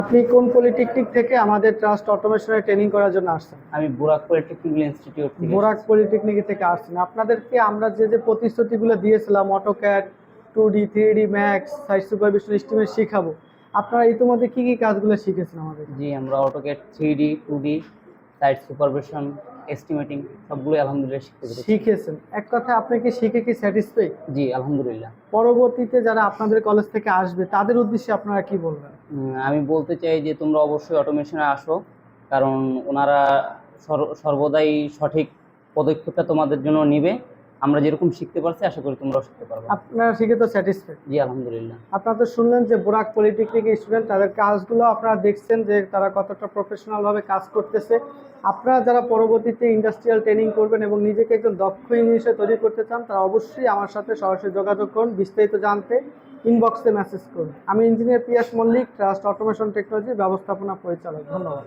আপনি কোন পলিটেকনিক থেকে আমাদের ট্রাস্ট অটোমেশনে ট্রেনিং করার জন্য আসছেন? আমি বুরাক পলিটেকনিক ইনস্টিটিউট থেকে বোরাক এসেছি। পলিটেকনিক থেকে আসছেন। আপনাদেরকে আমরা যে প্রতিশ্রুতিগুলো দিয়েছিলাম, AutoCAD, 2D, 3D max, site supervision, estimate শিখাবো, আপনারা ইতিমধ্যে কি কি কাজগুলো শিখেছেন আমাদের? জি, আমরা AutoCAD 3D 2D site supervision estimating সবগুলোই আলহামদুলিল্লাহ শিখতে পেরেছি। শিখেছেন, এক কথায় আপনি কি শিখে কি স্যাটিসফাই? জি আলহামদুলিল্লাহ। পরবর্তীতে যারা আপনাদের কলেজ থেকে আসবে তাদের উদ্দেশ্যে আপনারা কি বলবেন? আমি বলতে চাই যে তোমরা অবশ্যই অটোমেশনে আসো, কারণ ওনারা সর্বদাই সঠিক পদক্ষেপটা তোমাদের জন্য নিবে। আমরা যেরকম শিখতে পারছি আশা করি তোমরাও শিখতে পারবে। আপনারা শিখে তো স্যাটিসফাই? জি আলহামদুলিল্লাহ। আপনারা তো শুনলেন যে বোরাক পলিটেকনিক স্টুডেন্ট, তাদের কাজগুলো আপনারা দেখছেন যে তারা কতটা প্রফেশনাল ভাবে কাজ করতেছে। আপনারা যারা পরবর্তীতে ইন্ডাস্ট্রিয়াল ট্রেনিং করবেন এবং নিজেকে একজন দক্ষ ইঞ্জিনিয়ার তৈরি করতে চান, তারা অবশ্যই আমার সাথে সরাসরি যোগাযোগ করুন। বিস্তারিত জানতে ইনবক্সে মেসেজ করুন। আমি ইঞ্জিনিয়ার পিয়াস মল্লিক, ট্রাস্ট অটোমেশন টেকনোলজি ব্যবস্থাপনা পরিচালক। ধন্যবাদ।